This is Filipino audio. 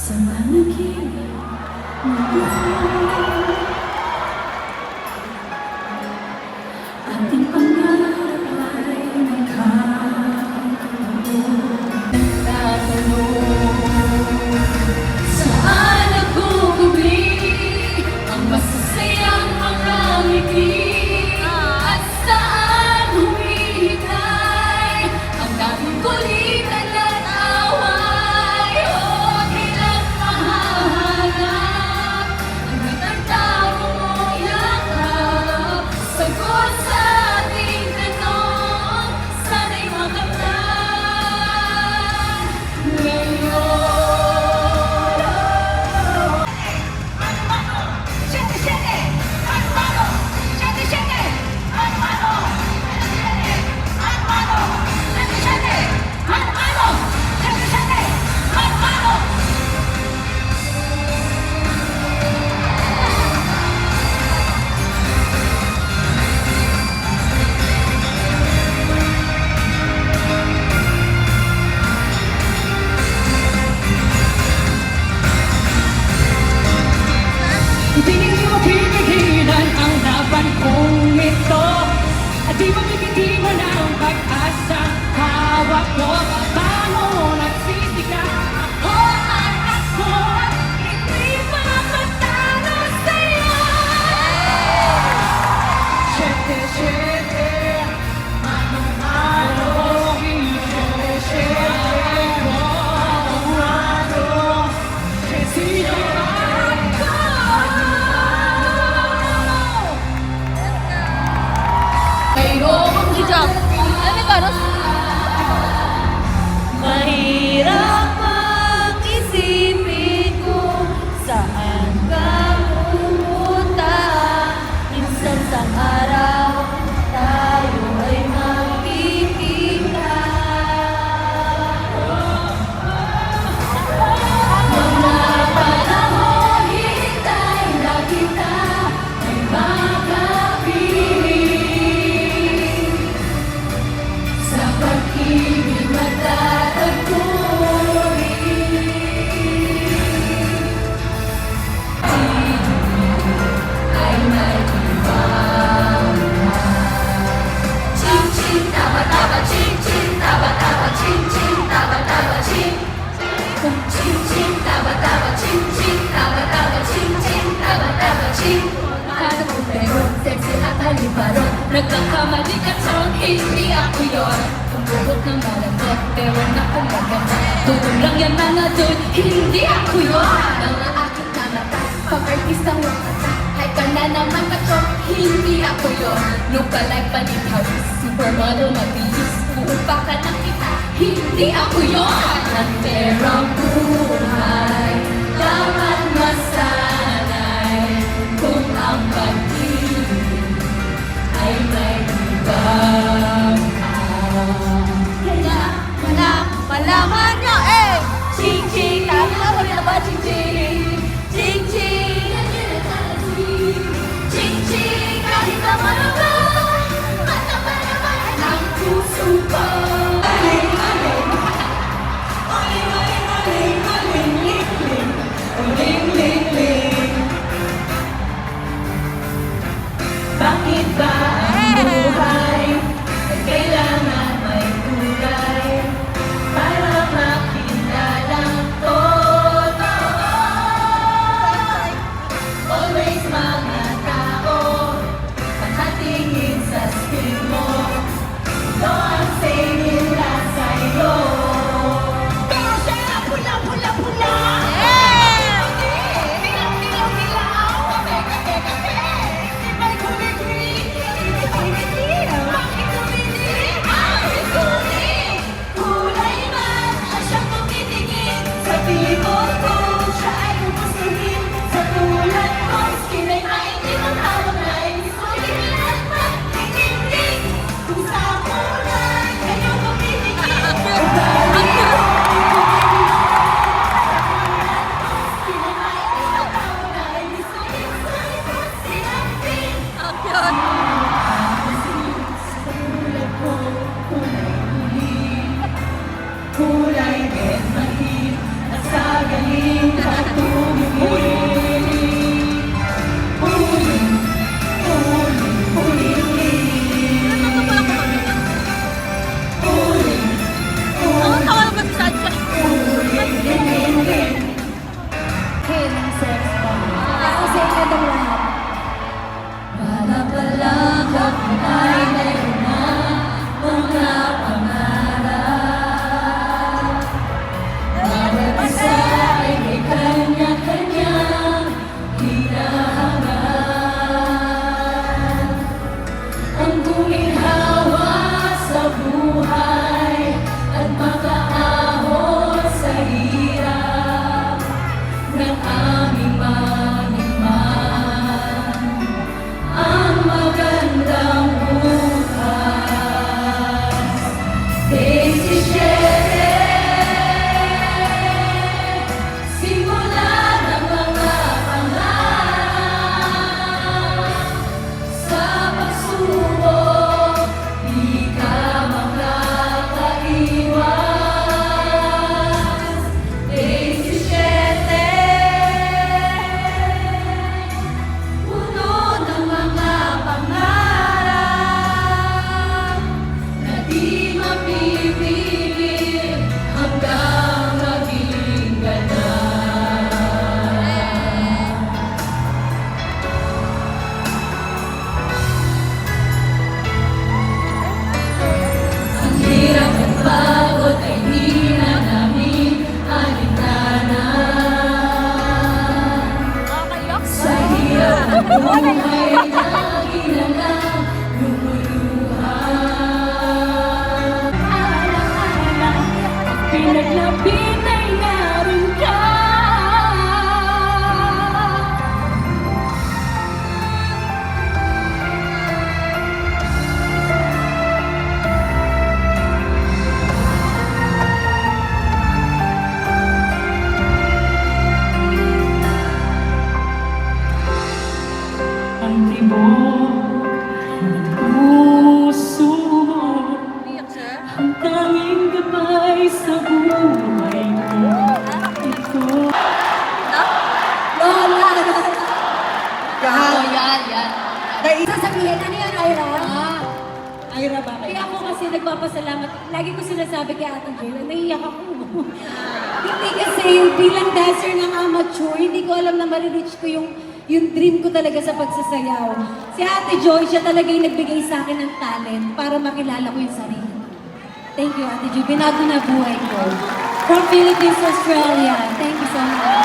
Sa panaginip mo, ating pangarap ay nagkatotoo. Nagtatanong, saan nagugubli ang masasayang mga ngiti? At saan humihintay ang dating kulitan at away? O kailan mahahanap ang nagtagtago mong yakap? Sagot sa ating tanong, sana'y makamtan ngayon. Hindi mo pipigilan ang laban kong ito, at di mo bibitiwan ang pag-asa. Hawak mo, paano nagsisika? Ako at ako, hindi mapatalo sa'yo. Shete, shete, mano-mano, shete, shete, mano-mano, sino Hijab. Ano ka, Ros? mahirap mag-isipin kung saan ka pupunta. Minsan sa araw, tayo ay magkikita. Mga panahon, hintay na kita ay makapiling. Sa pag-ibig matatagpo rin. Ay may ibang ching-ching, taba-taba, ching-ching, taba-taba, ching-ching, taba-taba, ching. Ching-ching, taba-taba, ching-ching, taba-taba, ching-ching, taba-taba, ching. Mahal mo pero sexy at halibaron. Nagkakamali ka chong, hindi ako yun. Umugot ng malambot pero nakong maganda. Tutong lang yan mga dun, hindi ako yun. Ang aking namata, pag-artistang wakata. Ay ka na naman ka chong, hindi ako yun. Lookalike panitawis, supermodel mabilis. Uupa ka ng kita, hindi ako yun. Ang perang buhay, dapat masanay. Kung ang pag-ibig ay may ibang Kaya, malaman nyo eh! ching-ching, tama na ba ching-ching? Ching-ching, ching-ching, kahit naman ang puso ko. Sasabihin, ano yan, Ira? Ira ba Kaya ako kasi nagpapasalamat. Lagi ko sinasabi kay Ate Jill, naiiyak ako. Hindi kasi bilang dancer ng amateur, hindi ko alam na marireach ko yung dream ko talaga sa pagsasayaw. Si Ate Joy, siya talaga yung nagbigay sa akin ng talent para makilala ko yung sarili. Thank you, Ate Joy. Binago na buhay ko. From Philippines, Australia. Thank you so much.